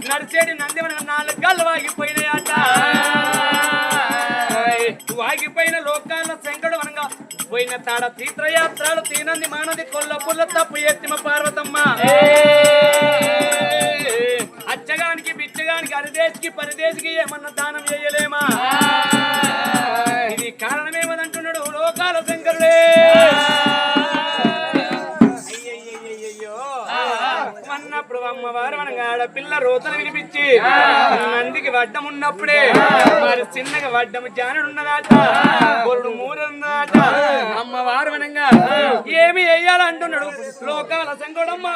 నడిచేటి నంది మన 4 గళ్ళు వాగిపోయినాయట. వాగిపోయిన లోకాల శంకడు వనంగా పోయిన తాడ తీర్థయాత్రలు తీనంది మానది కొల్ల పుల్ల తప్పు ఎత్తిమ పార్వతమ్మ. అచ్చగానికి బిచ్చగానికి అరిదేశికి పరిదేశికి ఏమన్నా దానం చేయలేమా? ఇది కారణమేమదంటున్నాడు లోకాల శంకరుడే. అన్నప్పుడు అమ్మవారు మనగా ఆడపిల్ల రోతను వినిపించి నందికి వడ్డం ఉన్నప్పుడే మరి చిన్నగా వడ్డము జానుడున్నదాట, గొర్రెడు మూరున్నదాట. అమ్మవారు మనగా ఏమి వేయాలంటున్నాడు లోకాల శంకరమ్మ.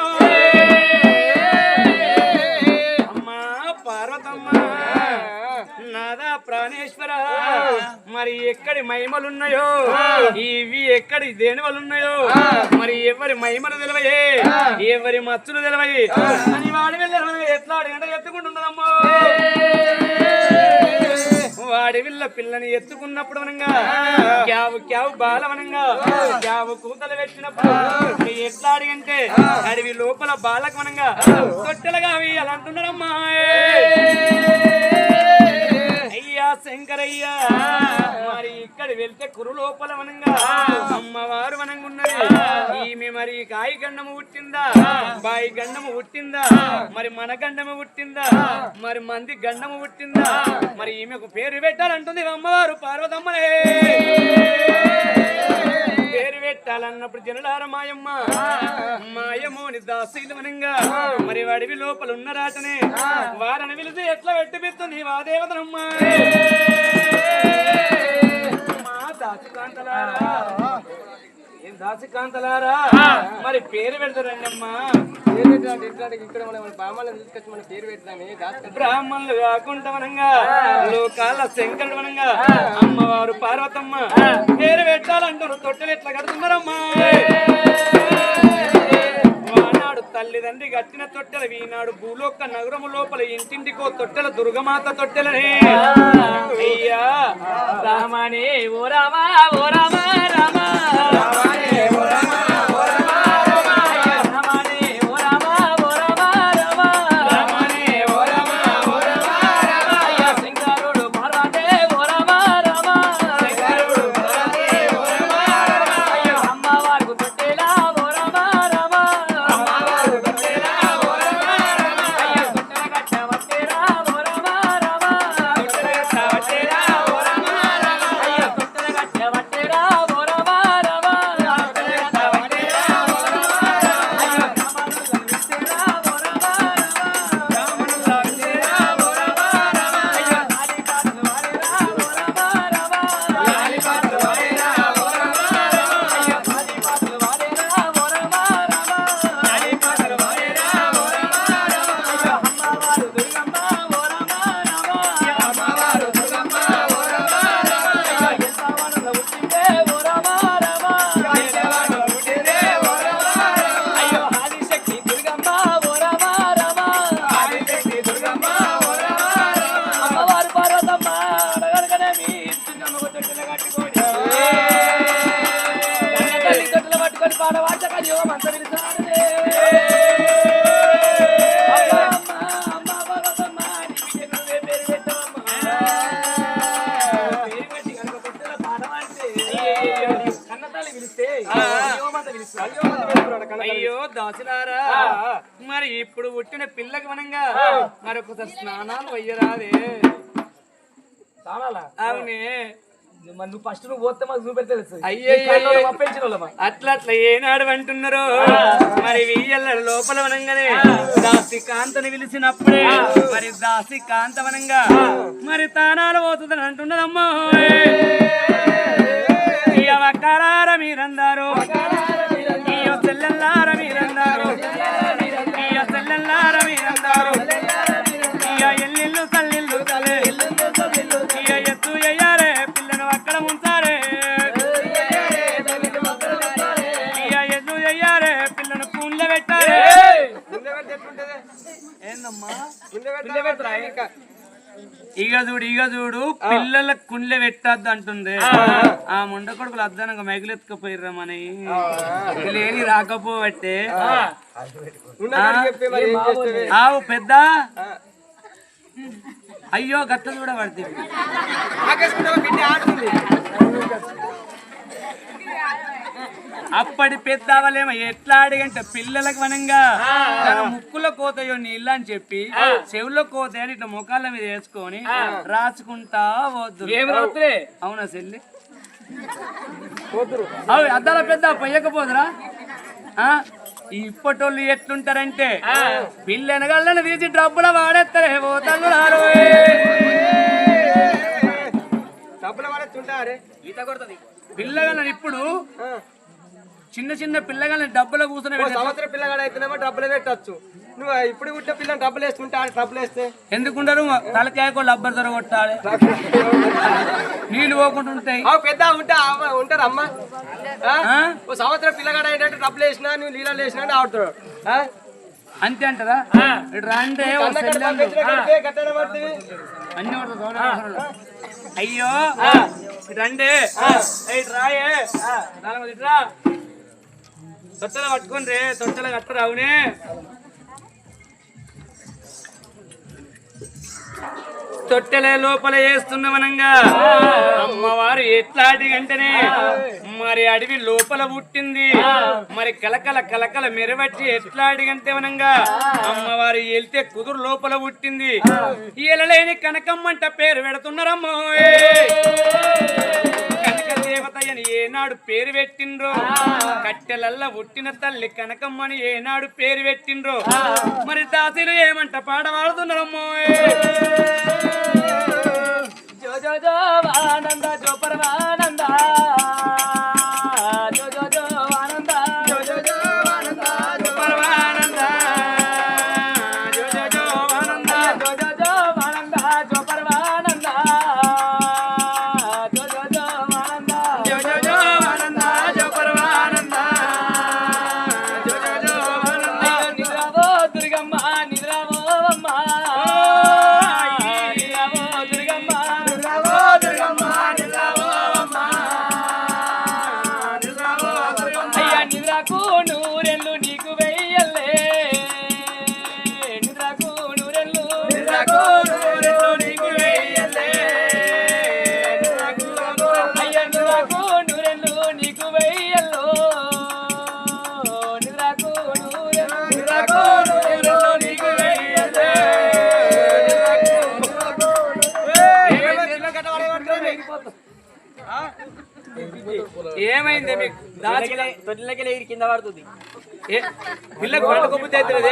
అమ్మా పార్వతమ్మ నాదా ప్రాణేశ్వర, మరి ఎక్కడి మహిమలున్నాయో ఇవి ఎక్కడి దేనివలున్నాయో మరి ఎవరి మహిమలు తెలవయే ఎవరి మచ్చులు తెలవయి అని వాడి వెళ్ళి ఎట్లా అడిగంటే ఎత్తుకుంటున్నదమ్మో. వాడి విల్ల పిల్లని ఎత్తుకున్నప్పుడు వనంగా క్యావు క్యావు బాలవనంగా క్యావు కూతలు పెట్టినప్పుడు ఎట్లా అడిగంటే అడవి లోపల బాలకు వనంగా తొట్టెలుగా వేయాలంటున్నాడమ్మా. అయ్యా శంకరయ్యా మరి ఇక్కడ వెళ్తే కురు లోపల వనంగా అమ్మవారు వనంగా ఉన్నది. ఈమె మరి కాయి గండము పుట్టిందా బాయి గండము పుట్టిందా మరి మన గండము పుట్టిందా మరి మంది గండము పుట్టిందా మరి ఈమెకు పేరు పెట్టాలంటుంది అమ్మవారు పార్వతమ్మనే. పేరు పెట్టాలన్నప్పుడు జనలార మాయమ్మ మాయమోని దాసీలు వనంగా మరి అడవి లోపల ఉన్నరాటనే వారని పిలిచి ఎట్లా పెట్టిపిస్తుంది వా దేవతనమ్మా. దాసికాంతలారా మరి పేరు పెడతారండి అమ్మా. ఇక్కడ మనం బ్రాహ్మణులు తీసుకొచ్చి మనం పేరు పెడతామే. బ్రాహ్మణులు కాకుండా వనంగా లోకాల శంకరుడు వనంగా అమ్మవారు పార్వతమ్మ పేరు పెట్టాలంటారు. తొట్టెలు ఎట్లా కడుతున్నారమ్మా. వానాడు తల్లిదండ్రి కట్టిన తొట్టెలు ఈనాడు భూలోక నగరము లోపల ఇంటింటికో తొట్టెల దుర్గమాత తొట్టెలనే. అయ్యా రామానే ఓ రామా ఓ రామా రామా అయ్యో దాసులారా మరి ఇప్పుడు పుట్టిన పిల్లకి మనంగా మరొక స్నానాలు వయ్యరాదే. అవునే నువ్వు ఫస్ట్ నువ్వు పోతే మాకు చూపెడతా. అయ్యో అట్లా అట్లా ఏనాడు అంటున్నారు. మరి వెయ్యల్ల లోపల వనంగానే దాసి కాంతని పిలిచినప్పుడే మరి దాసి కాంత వనంగా మరి తానాలు పోతుందని అంటున్నదమ్మా. వక్కరార మీరందారు ఇయ్యో చెల్లెల్లార మీరందారు ఇయ్యో చెల్లెల్లార మీరందారు ఇయ్య ఎల్లిల్లు తల్లిల్లు తలే ఇయ్య ఎత్తు అయ్యారే పిల్లను అక్కడ ఉంచారే ఇయ్య ఎత్తు చెయ్యారే పిల్లను పూన్లో పెట్టారే ముందే పెడితే ఎట్లుంటది? ఏందమ్మా ముందే పెడతారా ఇంకా? ఇక చూడు పిల్లలకు కుండ్లే పెట్టద్దు అంటుంది ఆ ముండ కొడుకులు అద్దానంగా మైకులు ఎత్తుకపోయిర్రమని లేని రాకపోబట్టే ఉన్నదాన్ని చెప్పి మరి ఏం చేస్తావే? ఆవు పెద్ద అయ్యో గట్ట కూడా పడుతుంది ఆకేసుకుంటావా? గిట్టి ఆడుతుంది. అప్పటి పెద్దవాళ్ళేమో ఎట్లా అడిగంటే పిల్లలకు వనంగా తన ముక్కులో కోతయో నీళ్ళ అని చెప్పి చెవుల్లో కోత అని ఇట్లా ముఖాల మీద వేసుకొని రాసుకుంటా వద్దు అవునా చెల్లి అవి అద్దాల పెద్ద పొయ్యకపోదురా ఇప్పటోళ్ళు ఎట్లుంటారంటే పిల్ల ఎనగళ్ళని తీసి డబ్బుల వాడేస్తారే పోతారు డబ్బులు వాడేస్తుంటారే ఈత కొడుతుంది పిల్లగాళ్ళని ఇప్పుడు చిన్న చిన్న పిల్లగాళ్ళని డబ్బులు కూర్చొని సంవత్సరం పిల్లగాడు అయితేనేమో డబ్బులు పెట్టచ్చు. నువ్వు ఇప్పుడు పుట్టిన పిల్లని డబ్బులు వేసుకుంటే డబ్బులు వేస్తే ఎందుకుంటారు తలకాయకో లబ్బర్ ధర కొట్టాలి నీళ్ళు పోకుండా ఉంటాయి పెద్ద ఉంటారు అమ్మ. ఓ సంవత్సరం పిల్లగాడు అయినట్టు డబ్బులు వేసినా నువ్వు నీళ్ళు వేసినా ఆడుతాడు అంతే అంటారా రండే అన్ని అయ్యో రండే రాయే రా తొట్టెల పట్టుకొని రే తొట్టెల కట్టరు అవునే తొట్టెలే లోపల వేస్తున్నవనంగా అమ్మవారు ఎట్లాంటి గంటనే మరి అడవి లోపల పుట్టింది మరి కలకల కలకల మెరవచ్చి ఎట్లాంటి గంటేవనంగా అమ్మవారు వెళ్తే కుదురు లోపల పుట్టింది ఈలలేని కనకమ్మంట పేరు పెడుతున్నారమ్మో కనక దేవతయ్యని ఏనాడు పేరు పెట్టిండ్రో కట్టెలల్ల పుట్టిన తల్లి కనకమ్మని ఏనాడు పేరు పెట్టిండ్రో మరి దాసిలు ఏమంట పాట పాడుతున్నారమ్మో జో జో జో ఆనంద జో పరమానంద జో జో జో ఆనంద జో జో జో ఆనంద జో పరమానంద జో జో జో ఆనంద జో జో జో ఆనంద జో పరమానంద జో జో జో ఆనంద జో జో జో ఆనంద జో పరమానంద జో జో జో ఆనంద నిద్రవో దుర్గమ్మ నిద్రవో అమ్మ నూరెళ్ళు నీకు వెయ్యల్లే నిద్రకు నూరెళ్ళు నీకు వెయ్యల్లే అయ్యా నిద్రకు నూరెళ్ళు నీకు వెయ్యల్లో నిద్రకు నూరెళ్ళు నీకు వెయ్యల్లే ఏమైంది మీకు తొట్టిలకి కింద పడుతుంది పిల్లకు పండుకోబుద్ధి అవుతుంది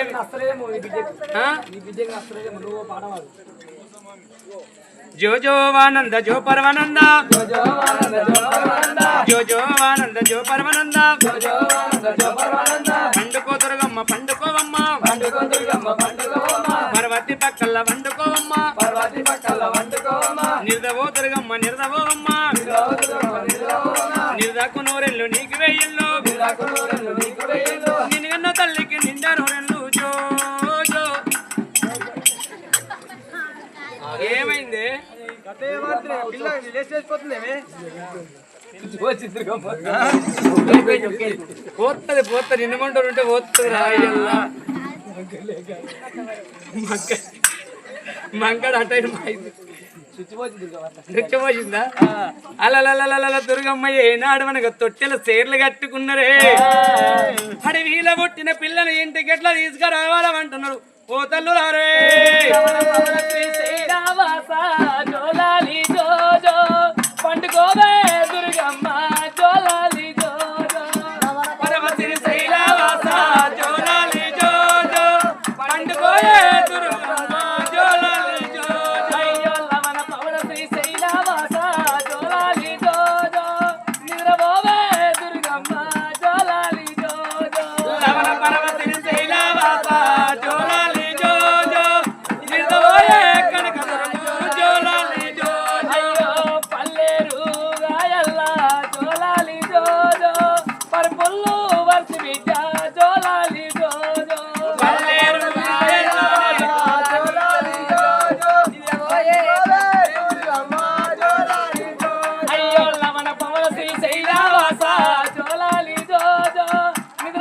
జో జో ఆనంద జో పరమానంద జో జో ఆనంద జో పరమానంద పండుకో దుర్గమ్మ పండుకోవమ్మ పర్వతి పక్కల వండుకోవమ్మ నిర్దవో దుర్గమ్మ నిర్దవోవమ్మ నిర్దకు నూరెళ్ళు నీకు వెయ్యిళ్ళు నిన్న తల్లికి నిండా నూరెళ్ళు జో జో ఏమైంది పోతుంది పోతుంది నిన్నమంటారు ఉంటే పోతుంది రాయల్లా మంకడ అటైన నృత్యమోసిందా అలలలల దుర్గమ్మ ఏనాడు మనకు తొట్టెల సేర్లు కట్టుకున్నారే అడవిలో పుట్టిన పిల్లలు ఇంటికి ఎట్లా తీసుకురావాలంటున్నారు ఓ తల్లు రారే పండుకోవే దుర్గమ్మ జోలాలి జోజో పరమతి శైలవాస జోలాలి జోజో పండుకోవే దుర్గమ్మ జోలాలి జోజో అయ్యో లవన పవన శ్రీ శైలవాస జోలాలి జోజో నిద్రపోవే దుర్గమ్మ జోలాలి జోజో లవన పరమతి శైలవాస జోలాలి జోజో నిద్రపోయే కనక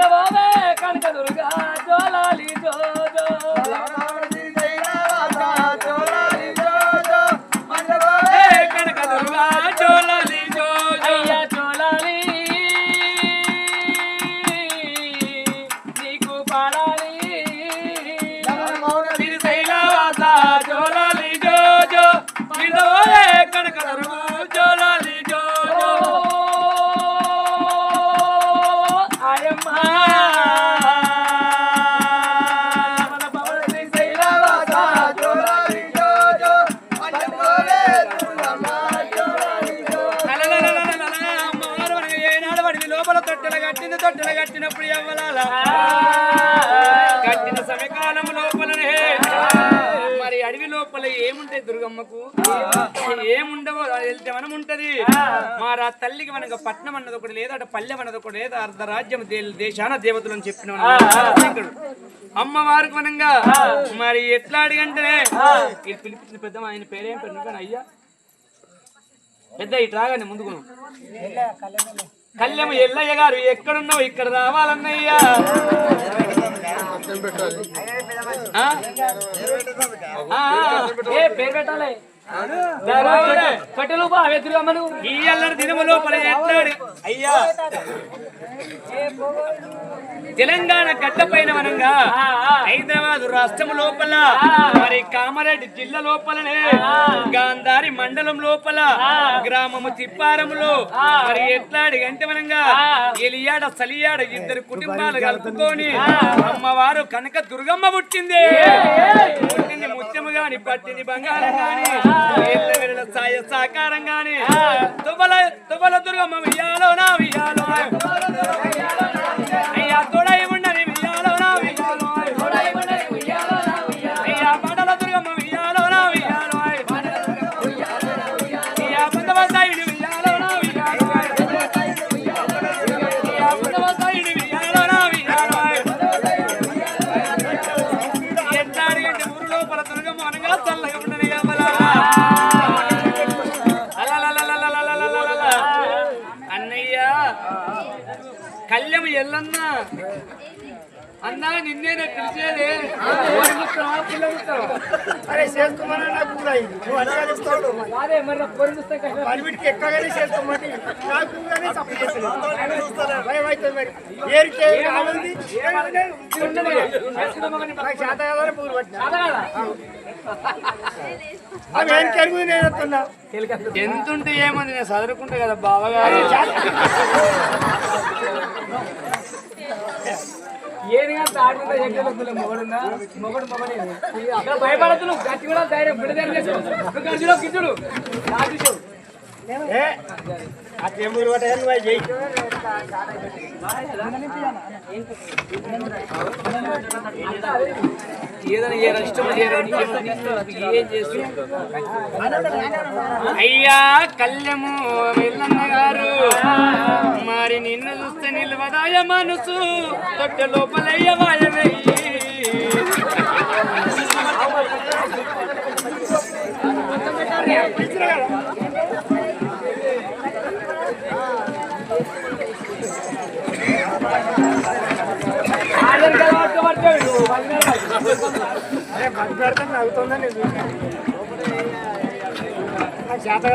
నిద్రపోవే కనక దుర్గా జోలాలి జోజో కనక దుర్గా జోలాలి జోజో అయ్యా జోలాలి నీకు పాడాలి శ్రీశైలవాస జోలాలి జోజో నిద్రపోయే కనక దుర్గా జోలాలి జోజో ఆయమ్మ తొట్టెల కట్టినప్పుడు ఎవ్వలాల కట్టిన సమయకాలం లోపలనే మరి అడవి లోపల ఏముంటాయి దుర్గమ్మకు ఏముండవో వెళ్తే మనం ఉంటది మరి ఆ తల్లికి మనకు పట్నం అన్నది ఒకటి లేదు అటు పల్లెం అన్నది ఒకటి లేదు అర్ధరాజ్యం దేశాన దేవతలు అని చెప్పిన అమ్మవారికి మనంగా మరి ఎట్లా అడిగంటేనే పిలిపించిన పెద్ద ఆయన పేరేం పెద్ద అయ్యా పెద్ద ఇట్లాగానే ముందుకు కళ్యాణం ఎల్లయ్య గారు ఎక్కడున్నావు ఇక్కడ రావాలన్నయ్యా ఏ పేరు పెట్టాలి కట్టెలు బాగా ఈ అల్లరి దినము లోపల ఎట్లాడు అయ్యా తెలంగాణ గడ్డ పైన వనంగా హైదరాబాద్ రాష్ట్రం లోపల మరి కామారెడ్డి జిల్లా లోపలనే గాంధారి మండలం లోపల గ్రామము తిప్పారములో మరి ఎట్లాడి గంట వనంగా ఎలియాడ సలియాడ ఇద్దరు కుటుంబాలు కలుపుకొని అమ్మవారు కనక దుర్గమ్మ పుట్టింది పుట్టింది ముత్యము గాని పట్టింది బంగారం గాని సాయ సాకారం గాని తుబల దుర్గమ్మ వియ్యాలో నా వియ్యాలో అయ్యా తోడై ఉండని వియ్యాలో నా వియ్యాలో అయ్యా పడల దుర్గమ్మ వియ్యాలో నా వియ్యాలో అయ్యా పందవసాయిని వియ్యాలో నా వియ్యాలో అయ్యా పందవసాయిని వియ్యాలో నా వియ్యాలో ఎట్లా అడిగంటే ఊరు లోపల దుర్గమ్మ అనగా చల్లగా ఉండని అన్నయ్య కళ్యాణం ఎల్లన్నా అన్నా నిన్నేనే పిలిచేది అరే చేసుకోమన్నా కూడా నువ్వు అనుసరిస్తావు అదే మరి పొరుగుస్తాయి పనిమిటికి ఎక్కగానే చేసుకోమంటే నాకు కానీ సపోర్ట్ చేస్తున్నాను భయం అవుతుంది మరి ఏరికే కావాలి నాకు చేత కదా పూలు పట్టిన అవి ఏం కెరుగు నేను వస్తున్నా ఎంతుంటే ఏమంది నేను చదువుకుంటా కదా బావగారు ఏదిగా తాడుకుంటే ఎక్కడ మొగడున్నా మొగడు మొగడే అక్కడ భయపడద్దు నువ్వు గట్టి కూడా ధైర్యం బిడ్డ గడిచిలో కిచ్చుడు అట్లే మూడు పట్టే నువ్వు చేయి ఏదైనా ఇష్టం ఏం చేస్తూ అయ్యా కళ్యము వెళ్ళన్న గారు మరి నిన్ను చూస్తే నిల్వదాయ మనసు తొట్టె లోపలయ్య వాయవయ్యి అరే మంచి పెడతాను అవుతుందని నేను చూసాను నాకు చేత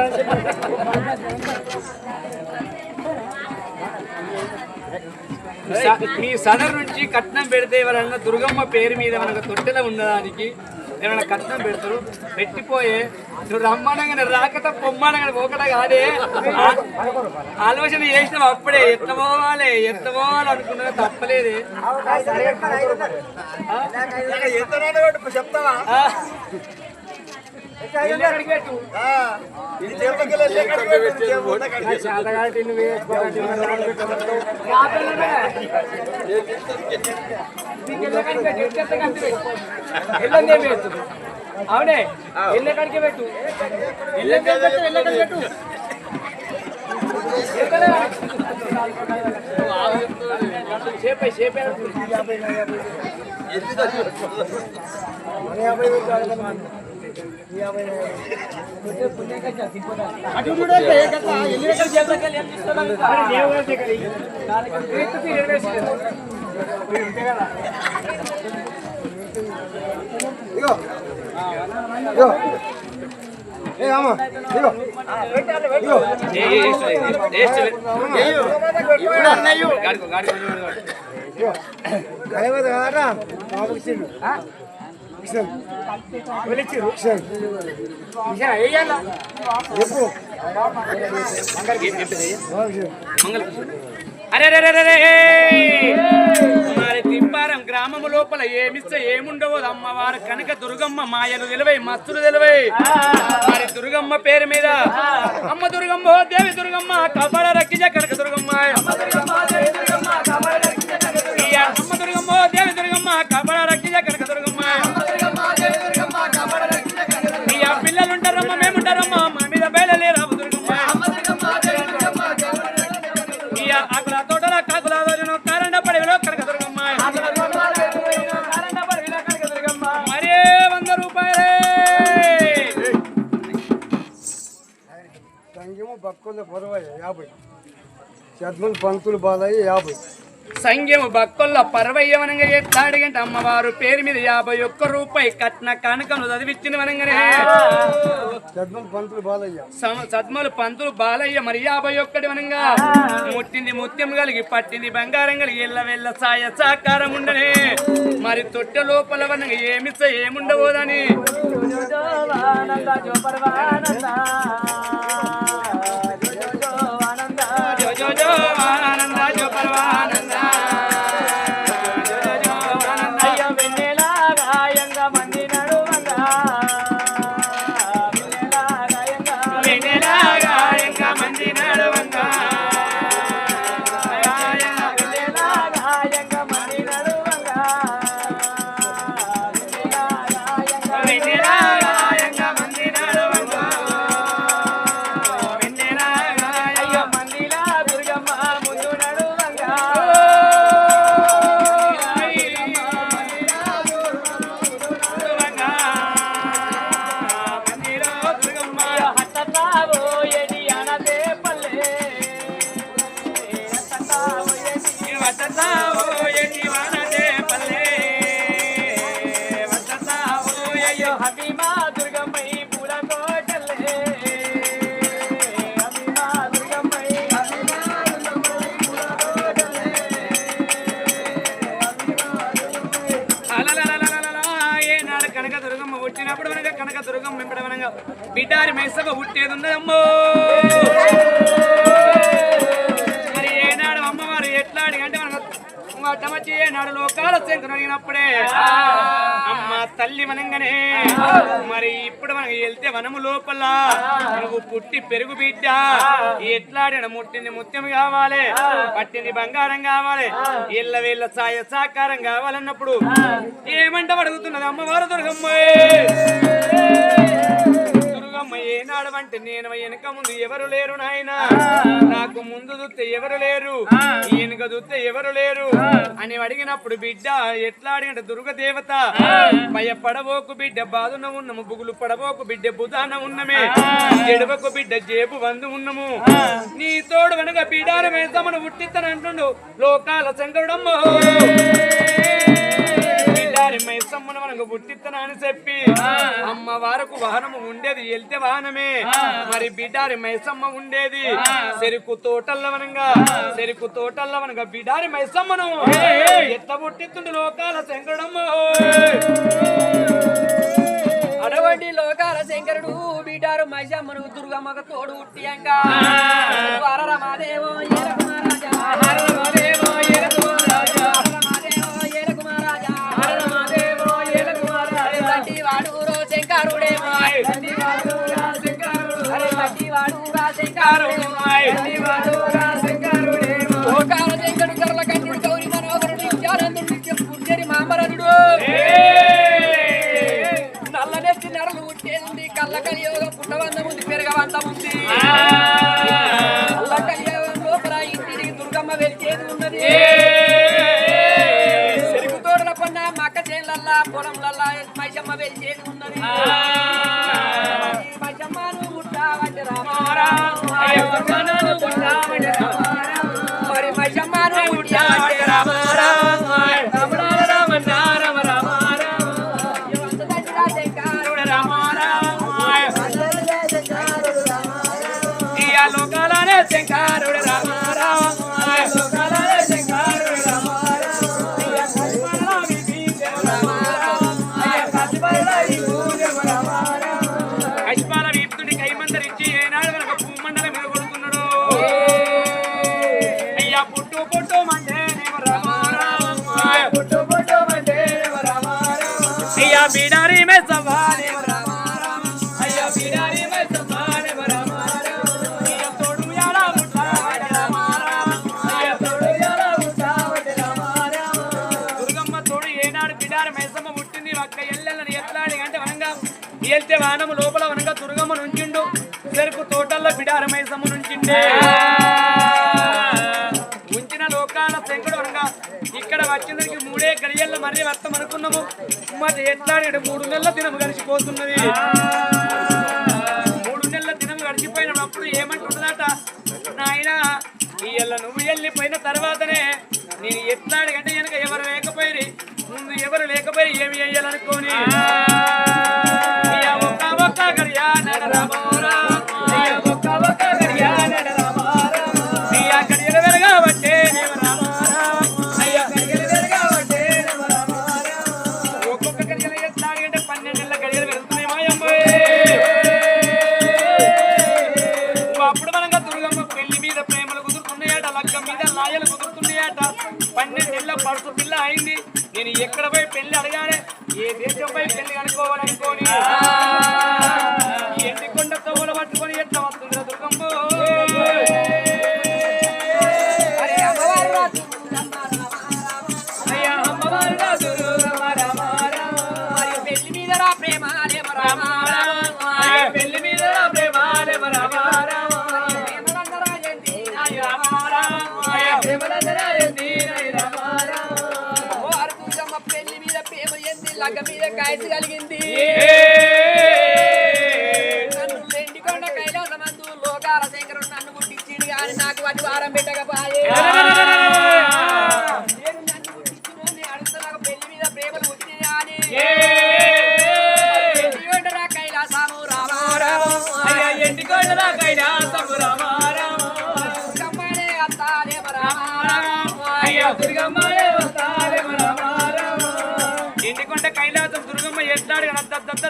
మీ సదరు నుంచి కట్నం పెడితే ఎవరన్నా దుర్గమ్మ పేరు మీద మనకు తొట్టెల ఉండడానికి ఏమైనా కట్నం పెడతారు పెట్టిపోయే నువ్వు రమ్మనగానే రాకట పొమ్మనగానే ఒకట కాదే ఆలోచన చేసినావు అప్పుడే ఎట్ల పోవాలి అనుకున్నా తప్పలేదే చెప్తావా అవునే ఎల్ల కడికి పెట్టు పెట్టు అటు చూడండి ఎన్ని రకాల చేపలకి ఏం తీసుకోవాలి దేవగారి దగ్గర ఇగో ఇగో ఏ అమ్మ ఇగో ఇగో ఇప్పుడు అన్నయ్యు కలవదు కదా బాబు కిషన్ కిషన్ వెళ్ళిచ్చిరు కిషన్ కిషన్ వేయాలా చెప్పు అరే మరి తిప్పారం గ్రామము లోపల ఏమిస్తే ఏముండవో అమ్మవారు కనక దుర్గమ్మ మాయలు తెలివై మస్తులు తెలివై మరి దుర్గమ్మ పేరు మీద అమ్మ దుర్గమ్మ దేవి దుర్గమ్మ కబడ రక్కిజ కనక దుర్గమ్మ అమ్మ దుర్గమ్మ దేవి దుర్గమ్మ కబడ రక్కిజ కనక దుర్గమ్మ ఇయ్య పిల్లలుంటారమ్మ మేముంటారమ్మ మా మీద బయలుదేరావు దుర్గమ్మ ఇయ్య ఆకుల తోటల కాకుల కారండ పడవిలో కనక దుర్గమ్మ మరే 100 రూపాయలే సంగము బక్కుల పొరవయ్య 50 చద్మల్ పంతులు బాలయ్య 50 సంఖ్యము భక్తుల పర్వయ్య వనంగా ఎట్లాడిగంటే అమ్మవారు పేరు మీద 51 రూపాయి కట్న కానుకను చదివిచ్చిన వనంగానే చద్మల్ పంతులు బాలయ్య సద్మలు పంతులు బాలయ్య మరి 51 వనంగా ముట్టింది ముత్యం కలిగి పట్టింది బంగారం కలిగి ఎల్ల వెళ్ళ సాయ సాకారం ఉండనే మరి తొట్టె లోపల వనంగా ఏమిచ్చ ఏముండబోదని వచ్చినప్పుడు మనగా కనక దుర్గమ్మ వెంబడమనగా బిడ్డారి మైసగా పుట్టేది ఉన్నదమ్మో మరి ఏనాడు అమ్మవారు ఎట్లాడి అంటే మనకు ఏనాడు లోకాల శంకరు అడిగినప్పుడే అమ్మ తల్లి వనంగానే మరి ఇప్పుడు మనకి వెళ్తే వనము లోపల నువ్వు పుట్టి పెరుగు బిడ్డ ఎట్లాడిన ముట్టింది ముత్యం కావాలి పట్టింది బంగారం కావాలి ఇళ్ళ వీళ్ళ సాయ సాకారం కావాలన్నప్పుడు ఏమంట అడుగుతున్నది అమ్మవారు దుర్గమ్మ దుర్గమ్మ ఏనాడు అంటే నేను వెనక ముందు ఎవరు లేరు నాయన నాకు ముందు చూస్తే ఎవరు లేరు వెనుక చూస్తే ఎవరు లేరు అని అడిగినప్పుడు బిడ్డ ఎట్లా అడిగంటే దుర్గ దేవత భయపడబోకు బిడ్డ బాధన ఉన్నము బుగులు పడబోకు బిడ్డ బుధాన ఉన్నమే ఎడవకు బిడ్డ జేబు వందు ఉన్నము నీ తోడు వెనక బిడ్డారు వేస్తామని ఉట్టిత్తనంటుండు లోకాల శంకరుడమ్మ బిడ్డారి మైసమ్మను మనకు పుట్టిత్తన అని చెప్పి అమ్మవారకు వాహనము ఉండేది వెళ్తే వాహనమే మరి బిడ్డారి మైసమ్మ ఉండేది చెరుకు తోటల్ల వనంగా చెరుకు తోటల్ల వనగా బిడ్డారి మైసమ్మను ఎట్ట పుట్టిత్తుండు లోకాల శంకరుడమ్మ అడవండి లోకాల శంకరుడు బీటారు మైసమ్మను దుర్గమ్మకు తోడు ఉట్టియంగా రమాదేవో నల్లనెత్తి నరలు ఉట్టేది కళ్ళ కలియోగం పుట్టవంతం ఉంది పెరగవంతం ఉంది కళ్ళ కలియోగం లోపల ఇంటికి దుర్గమ్మ వెలిచేది ఉన్నది చెరుకు తోటల పన్న మక్క చేనులల్లా పొలంలల్లా మైసమ్మ వెలిచేది ఉన్నది మరి మషమ్మాను ముట్టావట రామ రామ రామ రామ రామ రామ శంకరుడు రామ రామ లోకాలనే శంకరుడు రామ రామ లోకాలనే శంకరుడు రామ కష్పాల వీపుడి కైమందరించి ఏనాడు కనుక భూమండలం మీద కొడుతున్నాడు అయ్యా పుట్టు పుట్టు మంటే రామ రామ పుట్టు పుట్టు మంటే రామ అయ్యా బిడారి మే సవాలే రామ రామ అయ్యా బిడారి మే సవాలే రామ అయ్యా తోడు యాడా ముట్టావట రామ రామ అయ్యా తోడు యాడా ముట్టావట రామ రామ దుర్గమ్మ తోడు ఏనాడు బిడారి మైసమ్మ పుట్టింది ఒక్క ఎల్లెల్లని ఎట్లాడి అంటే వనంగా ఏల్తే వానము లోపల వనంగా దుర్గమ్మ నుంచిండు చెరుకు తోటల్లో బిడారి మైసమ్మ నుంచిండే ఉంచిన లోకాల శంకుడు వనంగా ఇక్కడ వచ్చిందరికి 3 గడియల్లో మర్రి వర్తం అనుకున్నాము మరి ఎట్లాడాడు 3 నెలల దినం గడిచిపోతున్నది 3 నెలల దినం గడిచిపోయినప్పుడు ఏమంటున్నదట నాయన ఇయ్యల్ల నువ్వు వెళ్ళిపోయిన తర్వాతనే నేను ఎట్లాడికంటే వెనక ఎవరు లేకపోయి ముందు ఎవరు లేకపోయి ఏమి చెయ్యాలనుకోని ఒక్క ఒక్క గడియా నడ రామ ఒక్క ఒక్క గడియా నడ రామ అయ్యా గడియలు వెరగాబట్టే రామ అయ్యా గడియలు వెరగాబట్టే రామ ఒక్కొక్క గడియలు ఎట్లాగంటే 12 నెలల గడియలు వెళ్తున్నాయి మాయమ్మ అప్పుడు మనగా దుర్గమ్మ పెళ్లి మీద ప్రేమలు కుదురుతున్నాయట లగ్గ మీద లాయలు కుదురుతున్నాయట 12 నెలల పరుసు పిల్ల అయింది నేను ఎక్కడ పోయి పెళ్లి అడగానే ఏ దేశం పోయి పెళ్లి అనుకోవాలనుకోని ఎండి కొండ తవ్వలు పట్టుకొని ఎట్లా వస్తుంది దుర్గమ్మ అయ్యా అమ్మవారు పెళ్లి మీద ప్రేమ రామ పెళ్లి మీద ప్రేమ రామ పెళ్లి మీద ప్రేమ ఎంది లగ్గ మీద కాయసు కలిగింది నన్ను ఎండికొండ కైలాసమందు లోకాల శంకరుడు నన్ను గుట్టించిండు కానీ నాకు వాటి వారం పెట్టకపోయే నేను నన్ను గుట్టించిన అడుగుతున్నా పెళ్లి మీద ప్రేమలు పుట్టినాయి అని ఎండికొండరా కైలాసము రామ ఎండికొండరా కైలాసము రామ దుర్గమ్మనే వస్తానే అయ్యా దుర్గమ్మనే వస్తానే ఎండికొండ కైలాసం దుర్గమ్మ ఎట్లాడు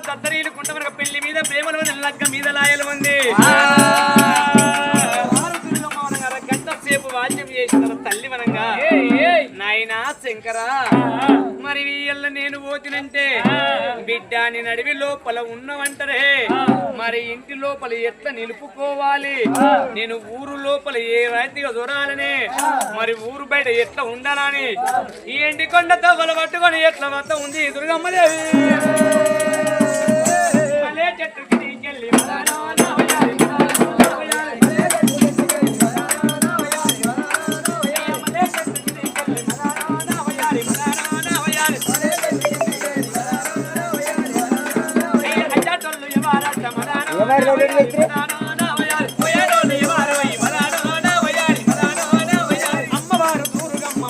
దద్దరీలు కుంట మనకు పెళ్లి మీద ప్రేమలు ఉంది లగ్గ మీద లాయలు ఉంది గంట సేపు వాద్యం చేసిన తల్లి వనంగా నాయనా శంకరా మరి వీళ్ళ నేను పోతినంటే బిడ్డాని నడివి లోపల ఉన్నవంటరే మరి ఇంటి లోపల ఎట్లా నిలుపుకోవాలి నేను ఊరు లోపల ఏ రైతుగా దొరాలని మరి ఊరు బయట ఎట్లా ఉండాలని ఈ ఎండి కొండ తవ్వలు పట్టుకొని ఎట్లా వద్ద ఉంది దుర్గమ్మదేవి చెట్టుకి నీకెళ్ళి అమ్మవారు దుర్గమ్మ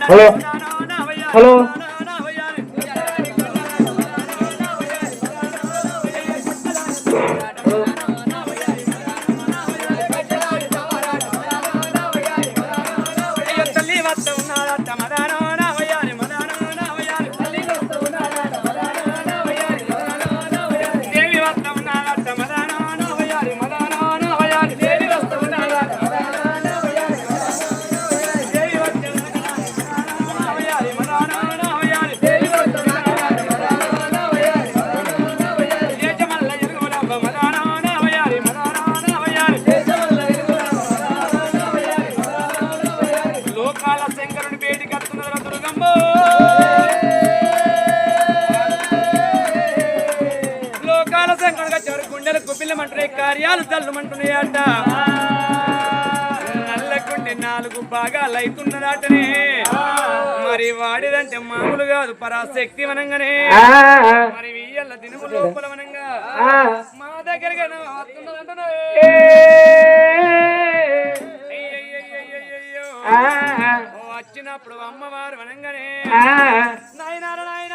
హలో హలో మదానా ఎట్లే కార్యాలు తల్లుమంటున్నాయట నల్లకుండి 4 భాగాలు అవుతున్నదాటనే మరి వాడిదంటే మామూలు కాదు పరాశక్తి వనంగానే మరి వీళ్ళ దినము లోపల వనంగా మా దగ్గరగా వస్తున్నదంటే వచ్చినప్పుడు అమ్మవారు వనంగానే నాయనార నాయన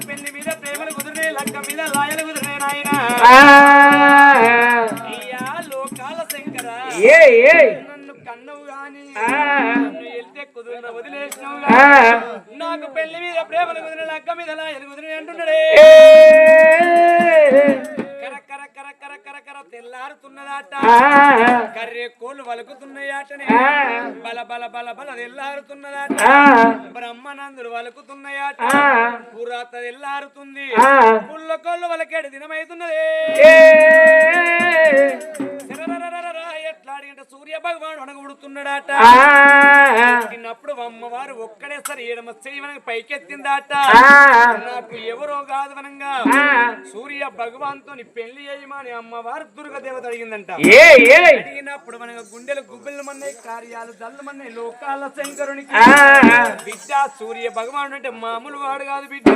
పెళ్లి మీద ప్రేమలు కుదిరినాయి లక్క మీద లాయలు కుదిరినాయి నాయన లోకాల శంకర నన్ను కన్నవు గాని వెళ్తే కుదిరిన వదిలేసినావు నాకు పెళ్లి మీద ప్రేమలు కుదిరిన లక్క మీద లాయలు కుదిరినాయి అంటున్నాడే కర కర కర కర కర తెల్లారుతున్నదాట కర్రే కోళ్ళు వలుకుతున్నాయాటనే బల బల బల బల తెల్లారుతున్నదాట బ్రహ్మనందులు వలుకుతున్నాయాట పురాత తెల్లారుతుంది పుల్ల కోళ్ళు వలకేడు దినమైతున్నదే ఎట్లా అడిగంటే సూర్య భగవాను అనగబడుతున్నాడట చిన్నప్పుడు అమ్మవారు ఒక్కడేసారి ఏడమ చేయమని పైకెత్తిందాట నాకు ఎవరో కాదు వనంగా సూర్య భగవాన్తో పెళ్లి చేయమని అమ్మవారు దుర్గదేవత అడిగిందంట అడిగినప్పుడు మన గుండెలు గుబ్బెలు మన్నాయి కార్యాలు దళ్ళు మన్నాయి లోకాల శంకరునికి బిడ్డ సూర్య భగవానుడు అంటే మామూలు వాడు కాదు బిడ్డ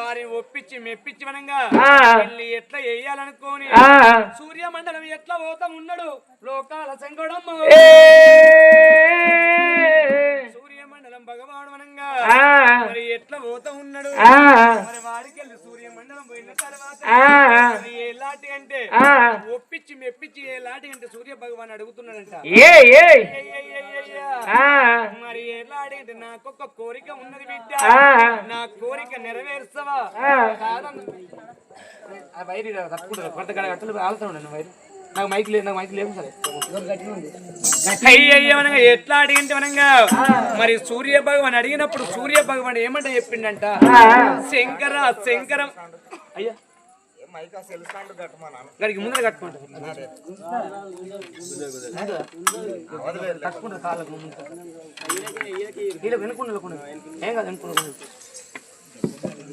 వారిని ఒప్పించి మెప్పించి వనంగా పెళ్లి ఎట్లా వేయాలనుకోని సూర్య మండలం ఎట్లా పోతా ఉన్నాడు లోకాల శంకరుడమ్మ సూర్య మండలం భగవాడు వనంగా మరి ఎట్లా పోతా ఉన్నాడు మరి వాడికి వెళ్ళి సూర్య మండలం పోయిన తర్వాత ఎలాంటి అంటే ఒప్పించి మెప్పించి ఎలాంటి అంటే సూర్య భగవాన్ అడుగుతున్నాడంట మరి ఎలా అడిగంటే నాకొక కోరిక ఉన్నది బిడ్డ నా కోరిక నెరవేర్చవా వైరి తట్టుకుంటారు కొత్త గడ అట్టలు ఆలుతాను వైరు నాకు మైక్ లేదు నాకు మైక్ లేదు సరే అయ్యవనంగా ఎట్లా అడిగింటే వనంగా మరి సూర్య భగవాన్ అడిగినప్పుడు సూర్య భగవాన్ ఏమంటే చెప్పిండంట శంకర శంకరం అయ్యా గడికి ముందర కట్టుకుంటారు ఏం కాదు అనుకున్నా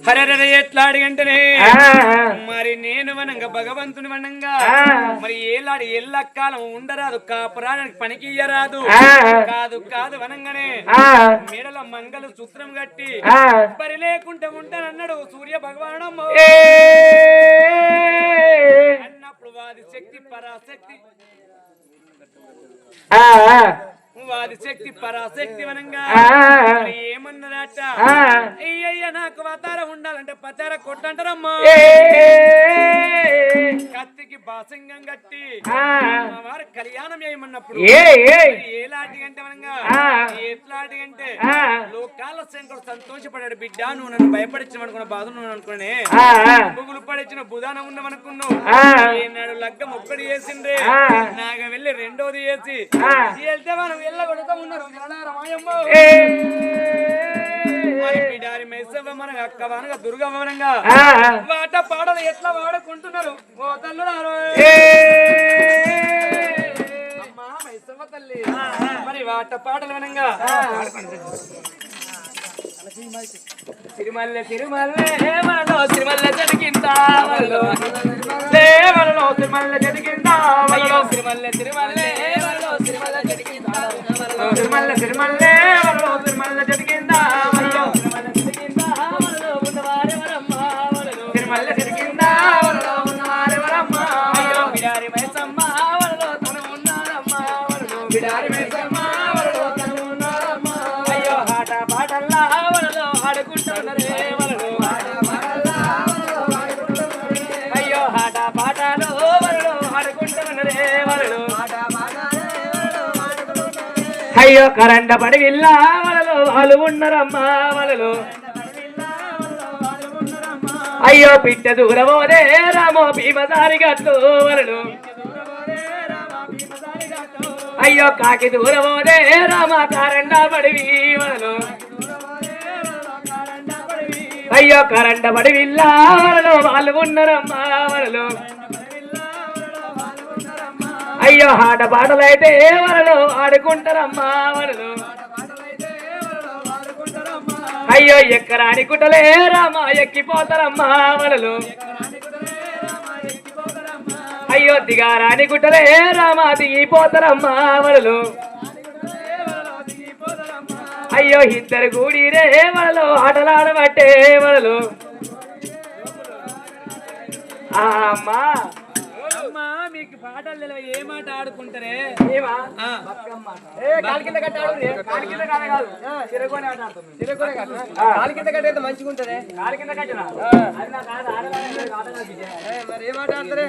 హరే ఎట్లా అడిగంటనే మరి నేను వనంగా భగవంతుని వనంగా మరి ఏలాడి ఎల్లకాలం ఉండరాదు కాపురానికి పనికి ఇయ్యరాదు కాదు కాదు వనంగానే మెడల మంగళ సూత్రం కట్టి మరి లేకుంటే ఉంటానన్నాడు సూర్య భగవాను అన్నప్పుడు వాది శక్తి పరాశక్తి వాది శక్తి పరాశక్తి వనంగా ఏమన్నదట అయ్యయ్య నాకు వతార ఉండాలంటే పతార కొట్టంటారమ్మా కత్తికి బాసింగం కట్టి వారు కళ్యాణం చేయమన్నప్పుడు ఏలాంటి అంటే వనంగా ఎట్లాంటి అంటే లోకాల శంకరుడు సంతోషపడాడు బిడ్డ నువ్వు నన్ను భయపడించమనుకున్న బాధ నువ్వు అనుకునే పువ్వులు పడిచిన బుధాన ఉన్నామనుకున్నావు ఏనాడు లగ్గం ఒక్కడి వేసిండ్రే నాగ వెళ్ళి రెండోది వేసి వెళ్తే మనం వెళ్ళగొడుతూ ఉన్నారు బిడారి మేసవ మన అక్క వనగా దుర్గవనంగా వాట పాటలు ఎట్లా వాడుకుంటున్నారు ఓ తల్లు అమ్మా మైసవ తల్లి మరి వాట పాటలు వనంగా తిరుమల తిరుమలే మనలో తిరుమల జరిగిందా మనలో తిరుమల జరిగిందా మనలో తిరుమల తిరుమలే మనలో తిరుమల జరిగిందా తిరుమల తిరుమలే మనలో తిరుమల జరిగిందా మనలో తిరుమల జరిగిందా మనలో ఉన్నవారే వరమ్మ మనలో తిరుమల జరిగిందా మనలో ఉన్నవారే వరమ్మ అయ్యో బిడారి మైసమ్మ మనలో తను ఉన్నారమ్మ మనలో బిడారి మైసమ్మ మనలో తను ఉన్నారమ్మ అయ్యో ఆట పాటల్లా మనలో ఆడుకుంటున్నారే మనలో అయ్యో ఆట పాటలు మనలో ఆడుకుంటున్నారే మనలో అయ్యో కరెంట పడివిల్లా మనలో వాళ్ళు ఉన్నారమ్మా మనలో అయ్యో పిట్ట దూరమోదే రామో భీమదారి గట్టు మనలో అయ్యో కాకి దూరమోదే రామ కారండ పడివి వలలో అయ్యో కరండ పడివిల్లా వలలో వాళ్ళు ఉన్నారమ్మా వలలో అయ్యో ఆట పాటలైతే వలలో ఆడుకుంటారమ్మా వలలో అయ్యో ఎక్కరాని కుటలే రామ ఎక్కిపోతారమ్మా వలలో అయ్యో దిగారాని గుట్టలే రామ దిగిపోతారమ్మా వలలో అయ్యో ఇద్దరు కూడిరే వలలో ఆటలాడబట్టే వలలో అమ్మా అమ్మా మీకు పాటలు తెలియవు ఏ మాట ఆడుకుంటారే ఏమా ఆ. కాలి కింద కట్టాడు కాలి కింద కాదు కాదు చిరగొని ఆట ఆడుతుంది చిరకొనే కాదు. కాలి కింద కట్టయితే మంచిగా ఉంటది కాలి కింద కట్టినా అది నా కాదు ఆడలేదు ఆట కాదు మరి ఏం ఆట ఆడతారే